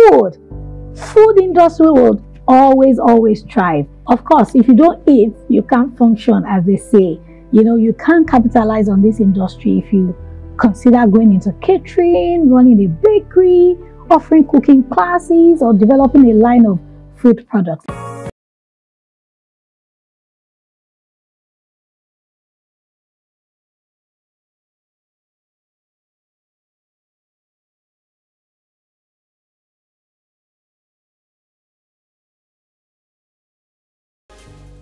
Food industry will always thrive. Of course, if you don't eat, you can't function, as they say. You can't capitalize on this industry if you consider going into catering, running a bakery, offering cooking classes, or developing a line of food products.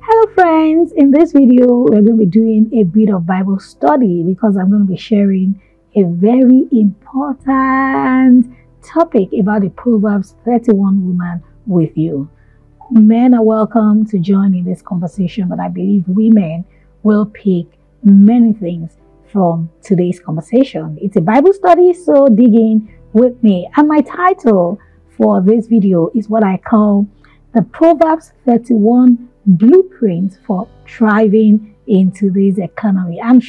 Hello friends, in this video we're going to be doing a bit of Bible study because I'm going to be sharing a very important topic about the Proverbs 31 woman with you. Men are welcome to join in this conversation, but I believe women will pick many things from today's conversation. It's a Bible study, so dig in with me. And my title for this video is what I call the Proverbs 31 Blueprint for Thriving in Today's Economy. I'm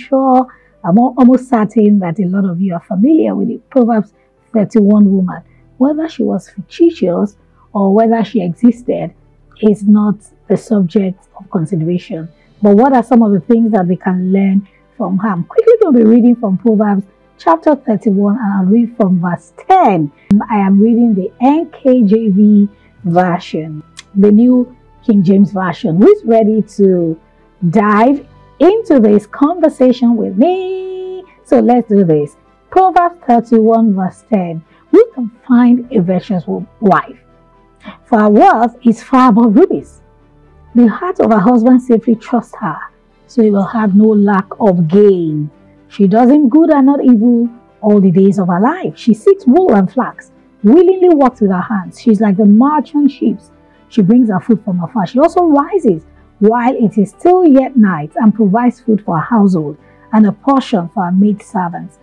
almost certain that a lot of you are familiar with the Proverbs 31 woman. Whether she was fictitious or whether she existed is not the subject of consideration. But what are some of the things that we can learn from her? I'm quickly going to be reading from Proverbs chapter 31, and I'll read from verse 10. I am reading the NKJV version, the New King James Version. Who's ready to dive into this conversation with me? So let's do this. Proverbs 31 verse 10. Who can find a virtuous wife? For her wealth is far above rubies. The heart of her husband safely trusts her, so he will have no lack of gain. She does him good and not evil all the days of her life. She seeks wool and flax, willingly works with her hands. She's like the merchant ships. She brings her food from afar. She also rises while it is still yet night and provides food for her household and a portion for her maid servants.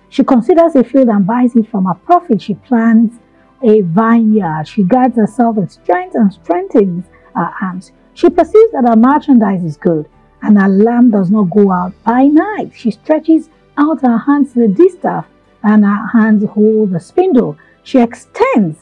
She considers a field and buys it from her profit. She plants a vineyard. She guards herself with strength and strengthens her arms. She perceives that her merchandise is good and her lamp does not go out by night. She stretches out her hands to the distaff and her hands hold the spindle. She extends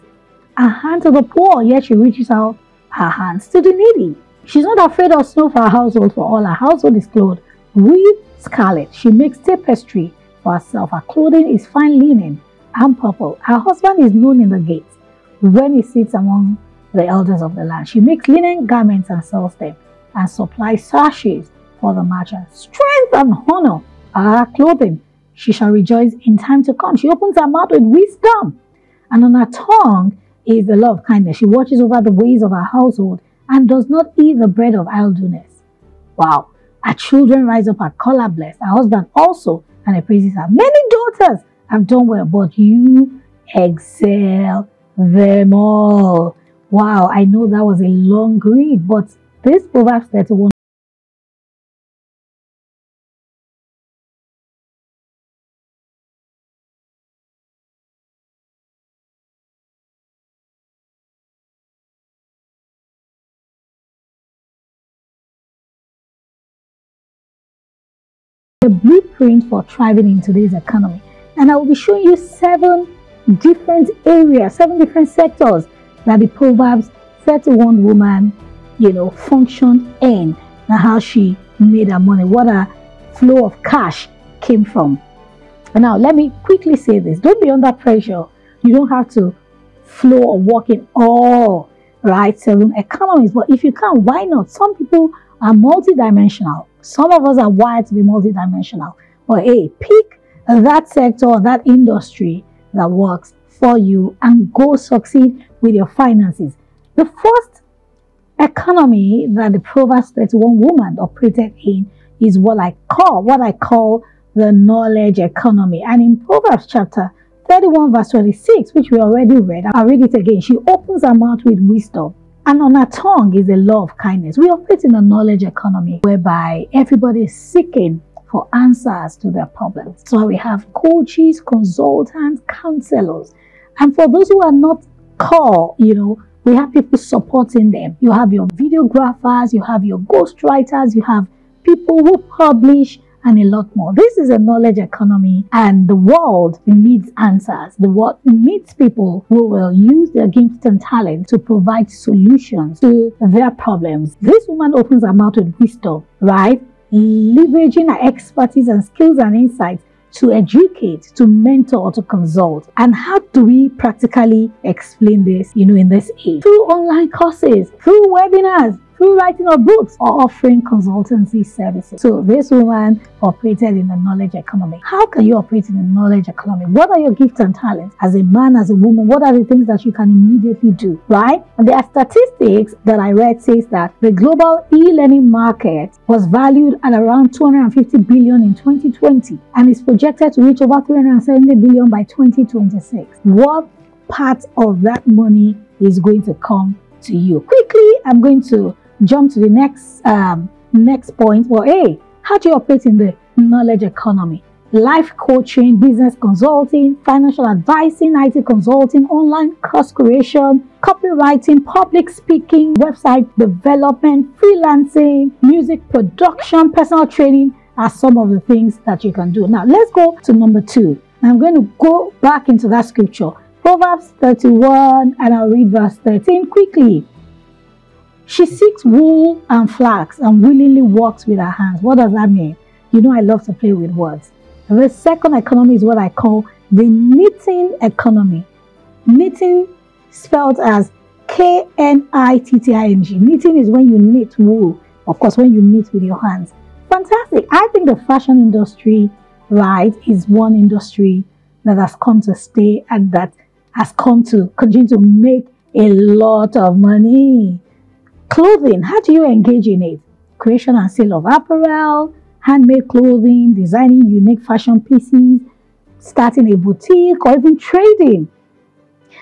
her hand to the poor, yet she reaches out her hands to the needy. She's not afraid of snow for her household, for all her household is clothed with scarlet. She makes tapestry for herself. Her clothing is fine linen and purple. Her husband is known in the gates when he sits among the elders of the land. She makes linen garments and sells them, and supplies sashes for the merchants. Strength and honor are her clothing. She shall rejoice in time to come. She opens her mouth with wisdom, and on her tongue is the law of kindness. She watches over the ways of her household and does not eat the bread of idleness. Wow. Her children rise up, her collar blessed. Her husband also, and he praises her. Many daughters have done well, but you excel them all. Wow, I know that was a long read, but this Proverbs 31 the blueprint for thriving in today's economy. And I will be showing you 7 different areas, 7 different sectors that the Proverbs 31 woman, functioned in, and how she made her money, what her flow of cash came from. And now let me quickly say this. Don't be under pressure. You don't have to flow or work in all 7 economies, but if you can, why not? Some people are multidimensional. Some of us are wired to be multidimensional. But hey, pick that sector or that industry that works for you and go succeed with your finances. The first economy that the Proverbs 31 woman operated in is what I call the knowledge economy. And in Proverbs chapter 31 verse 26, which we already read, I'll read it again. She opens her mouth with wisdom, and on her tongue is the law of kindness. We operate in a knowledge economy whereby everybody is seeking for answers to their problems. So we have coaches, consultants, counselors. And for those who are not called, we have people supporting them. You have your videographers, you have your ghostwriters, you have people who publish and a lot more. This is a knowledge economy, and the world needs answers. The world needs people who will use their gifts and talent to provide solutions to their problems. This woman opens her mouth with wisdom, right? Leveraging her expertise and skills and insights to educate, to mentor, to consult. And how do we practically explain this, in this age? Through online courses, through webinars, through writing of books, or offering consultancy services. So this woman operated in the knowledge economy. How can you operate in the knowledge economy? What are your gifts and talents? As a man, as a woman, what are the things that you can immediately do, right? And there are statistics that I read says that the global e-learning market was valued at around 250 billion in 2020 and is projected to reach over 370 billion by 2026. What part of that money is going to come to you? Quickly, I'm going to jump to the next point. Well, hey, how do you operate in the knowledge economy? Life coaching, business consulting, financial advising, IT consulting, online course creation, copywriting, public speaking, website development, freelancing, music production, personal training are some of the things that you can do. Now, let's go to number 2. I'm going to go back into that scripture, Proverbs 31, and I'll read verse 13 quickly. She seeks wool and flax and willingly works with her hands. What does that mean? I love to play with words. The second economy is what I call the knitting economy. Knitting spelled as Knitting. Knitting is when you knit wool. Of course, when you knit with your hands. Fantastic. I think the fashion industry, right, is one industry that has come to stay and that has come to continue to make a lot of money. Clothing, how do you engage in it? Creation and sale of apparel, handmade clothing, designing unique fashion pieces, starting a boutique, or even trading.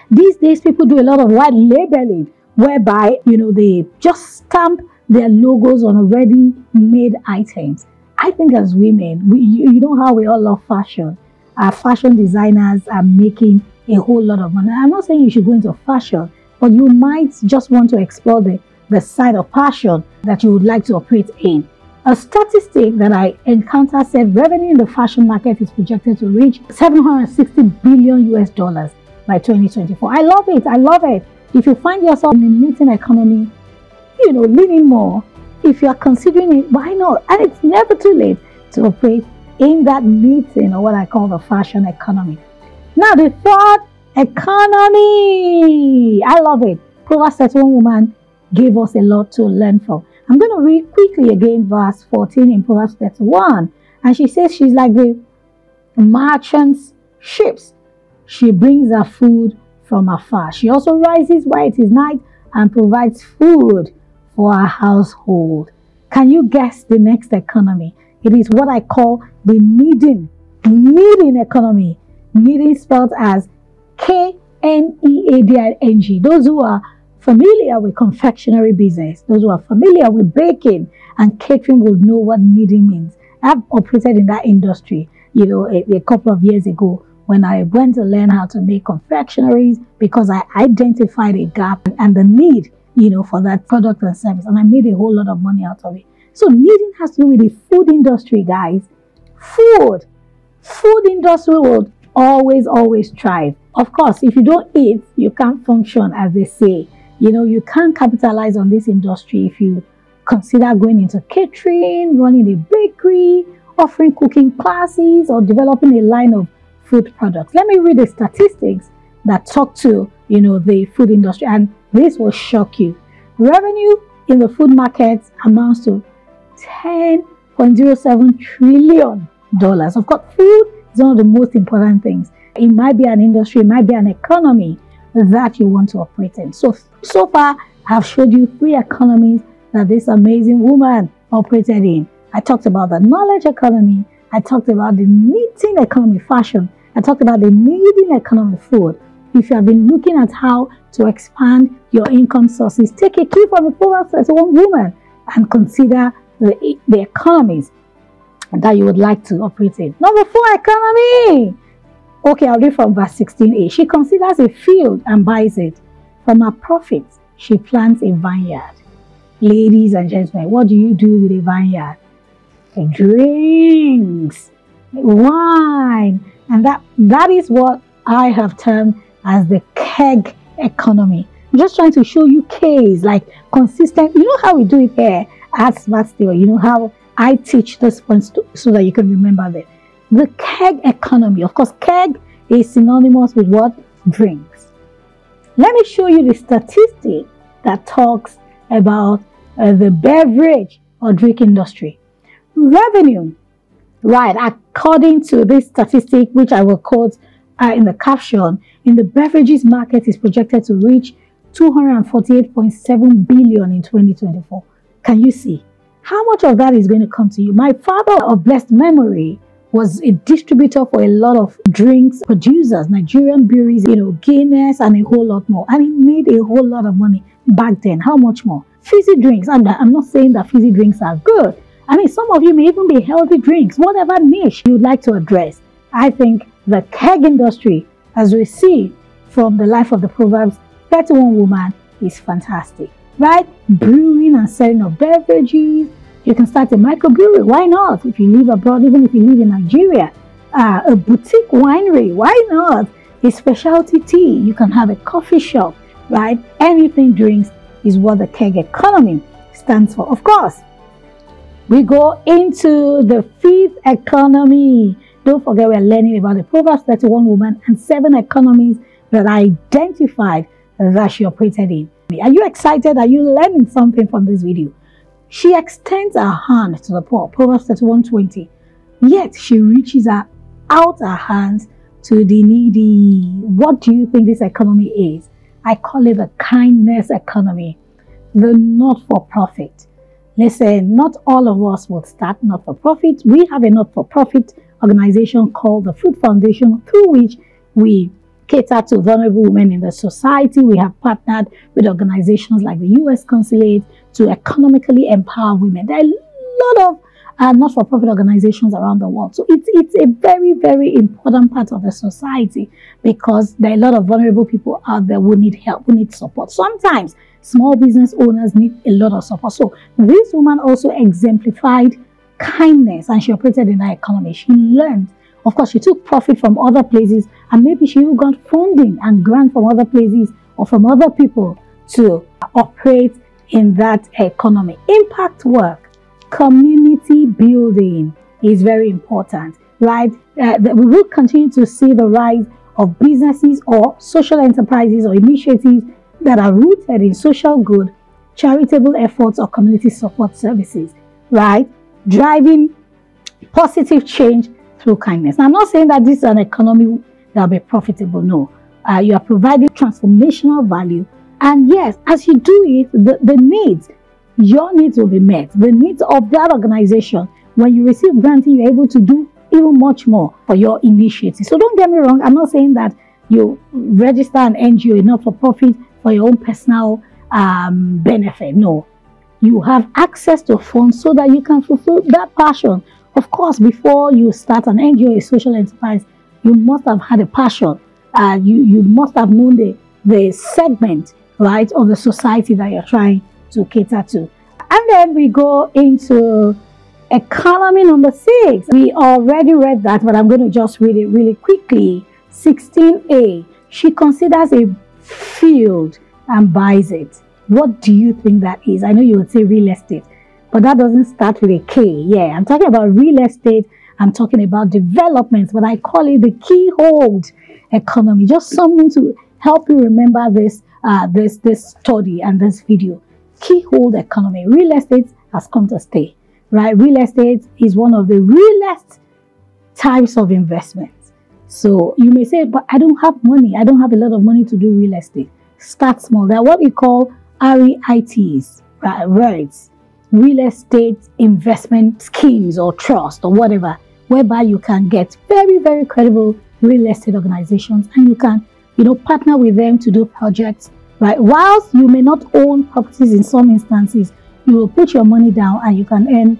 These days, people do a lot of white labeling, whereby, they just stamp their logos on already made items. I think as women, you know how we all love fashion. Our fashion designers are making a whole lot of money. I'm not saying you should go into fashion, but you might just want to explore the side of passion that you would like to operate in. A statistic that I encountered said revenue in the fashion market is projected to reach $760 billion by 2024. I love it. I love it. If you find yourself in the knitting economy, leaning more, if you are considering it, why not? And it's never too late to operate in that knitting, or what I call the fashion economy. Now, the third economy. I love it. Proverbs 31 woman gave us a lot to learn from. I'm going to read quickly again verse 14 in Proverbs 31. And she says she's like the merchant's ships. She brings her food from afar. She also rises while it is night and provides food for her household. Can you guess the next economy? It is what I call the kneading economy. Kneading spelled as K-N-E-A-D-I-N-G. Those who are familiar with confectionery business, those who are familiar with baking and catering will know what kneading means. I've operated in that industry, a couple of years ago when I went to learn how to make confectionaries because I identified a gap and the need, for that product and service, and I made a whole lot of money out of it. So kneading has to do with the food industry, guys. Food industry will always thrive. Of course, if you don't eat, you can't function, as they say. You can't capitalize on this industry if you consider going into catering, running a bakery, offering cooking classes, or developing a line of food products. Let me read the statistics that talk to, the food industry, and this will shock you. Revenue in the food market amounts to $10.07 trillion. Of course, food is one of the most important things. It might be an industry, it might be an economy that you want to operate in. So far, I've showed you 3 economies that this amazing woman operated in. I talked about the knowledge economy. I talked about the knitting economy, fashion. I talked about the kneading economy, food. If you have been looking at how to expand your income sources, take a cue from the Proverbs 31 woman and consider the economies that you would like to operate in. Number 4 economy. Okay, I'll read from verse 16a. She considers a field and buys it. From her profits, she plants a vineyard. Ladies and gentlemen, what do you do with a vineyard? drinks, wine, and that is what I have termed as the keg economy. I'm just trying to show you K's, like consistent. You know how we do it here at Smart Steel. You know how I teach this points so that you can remember them. The keg economy. Of course, keg is synonymous with what? Drinks. Let me show you the statistic that talks about the beverage or drink industry. Revenue, right, according to this statistic, which I will quote in the caption, in the beverages market is projected to reach 248.7 billion in 2024. Can you see? How much of that is going to come to you? My father of blessed memory was a distributor for a lot of drinks producers, Nigerian breweries, Guinness and a whole lot more. And he made a whole lot of money back then. How much more? Fizzy drinks. I'm not saying that fizzy drinks are good. I mean, some of you may even be healthy drinks, whatever niche you'd like to address. I think the keg industry, as we see from the life of the Proverbs 31 woman, is fantastic, right? Brewing and selling of beverages. You can start a microbrewery. Why not? If you live abroad, even if you live in Nigeria, a boutique winery. Why not? A specialty tea. You can have a coffee shop, right? Anything drinks is what the keg economy stands for. Of course, we go into the fifth economy. Don't forget, we're learning about the Proverbs 31 woman and 7 economies that are identified that she operated in. Are you excited? Are you learning something from this video? She extends her hand to the poor, Proverbs 31:20. Yet she reaches out her hands to the needy. What do you think this economy is? I call it the kindness economy, the not-for-profit. Listen, not all of us will start not-for-profit. We have a not-for-profit organization called the Food Foundation, through which we cater to vulnerable women in the society. We have partnered with organizations like the U.S. Consulate to economically empower women. There are a lot of not-for-profit organizations around the world. So it's a very, very important part of the society, because there are a lot of vulnerable people out there who need help, who need support. Sometimes small business owners need a lot of support. So this woman also exemplified kindness, and she operated in that economy. She learned. Of course, she took profit from other places, and maybe she even got funding and grant from other places or from other people to operate in that economy. Impact work, community building is very important, right? We will continue to see the rise of businesses or social enterprises or initiatives that are rooted in social good, charitable efforts, or community support services, right? Driving positive change through kindness. Now, I'm not saying that this is an economy that will be profitable. No. You are providing transformational value. And yes, as you do it, the needs, your needs will be met. The needs of that organization. When you receive granting, you're able to do even much more for your initiative. So don't get me wrong. I'm not saying that you register an NGO, not for profit, for your own personal benefit. No. You have access to funds so that you can fulfill that passion. Of course, before you start an NGO, a social enterprise, you must have had a passion. You must have known the segment, right, of the society that you're trying to cater to. And then we go into economy number 6. We already read that, but I'm going to just read it really quickly. 16A. She considers a field and buys it. What do you think that is? I know you would say real estate, but that doesn't start with a K. Yeah, I'm talking about real estate. I'm talking about developments, but I call it the keyhold economy. Just something to help you remember this this study and this video. Keyhold economy. Real estate has come to stay, right? Real estate is one of the realest types of investments. So you may say, but I don't have money. I don't have a lot of money to do real estate. Start small. They're what we call REITs, right? Real estate investment schemes or trust or whatever, whereby you can get very, very credible real estate organizations, and you can, partner with them to do projects, right? Whilst you may not own properties in some instances, you will put your money down and you can earn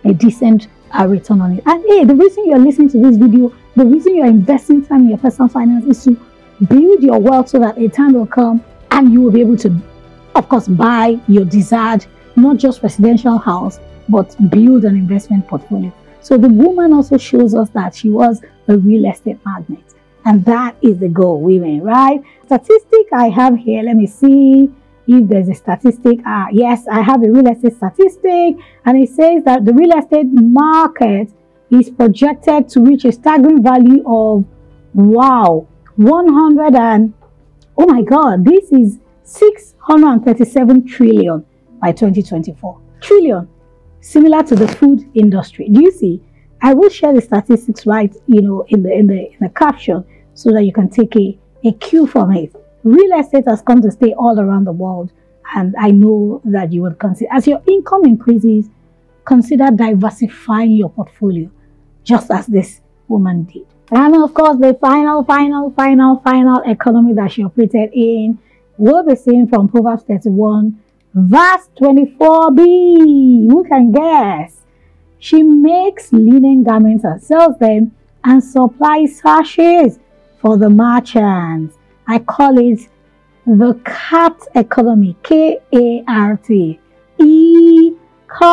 a decent return on it. And hey, the reason you're listening to this video, the reason you're investing time in your personal finance is to build your wealth so that a time will come and you will be able to, of course, buy your desired, not just residential house, but build an investment portfolio. So the woman also shows us that she was a real estate magnate. And that is the goal, women, right? Statistic I have here, let me see if there's a statistic. Yes, I have a real estate statistic, and it says that the real estate market is projected to reach a staggering value of, wow, 100 and, oh my God, this is 637 trillion by 2024. Trillion, similar to the food industry. Do you see? I will share the statistics right, in the caption, so that you can take a cue from it. Real estate has come to stay all around the world, and I know that you would consider, as your income increases, consider diversifying your portfolio, just as this woman did. And of course, the final economy that she operated in will be seen from Proverbs 31, verse 24b. Who can guess? She makes linen garments and sells them, and supplies sashes for the merchants. I call it the CART economy, K-A-R-T, e-commerce.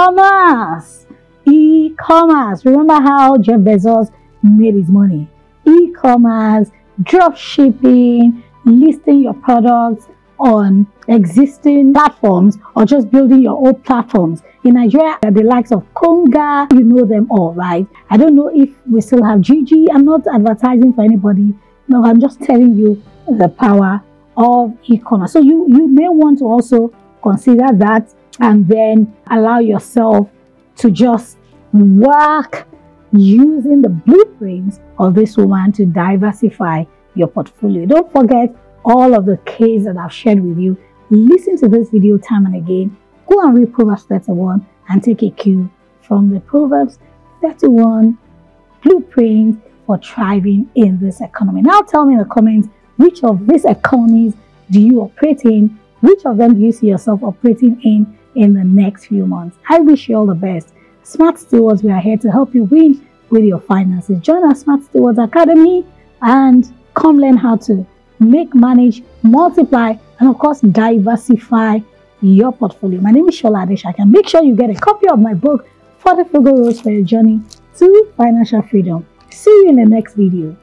E-commerce. Remember how Jeff Bezos made his money? E-commerce, drop shipping, listing your products on existing platforms, or just building your own platforms. In Nigeria, the likes of Konga, you know them all, right? I don't know if we still have Gigi. I'm not advertising for anybody. No, I'm just telling you the power of e-commerce. So you may want to also consider that, and then allow yourself to just work using the blueprints of this woman to diversify your portfolio. Don't forget all of the cases that I've shared with you. Listen to this video time and again. Go and read Proverbs 31 and take a cue from the Proverbs 31 blueprint for thriving in this economy. Now tell me in the comments, which of these economies do you operate in? Which of them do you see yourself operating in the next few months? I wish you all the best. Smart Stewards, we are here to help you win with your finances. Join our Smart Stewards Academy and come learn how to make, manage, multiply, and of course diversify your portfolio. My name is Shola Adeshaka. Make sure you get a copy of my book, 40 Frugal Roads for Your Journey to Financial Freedom. See you in the next video.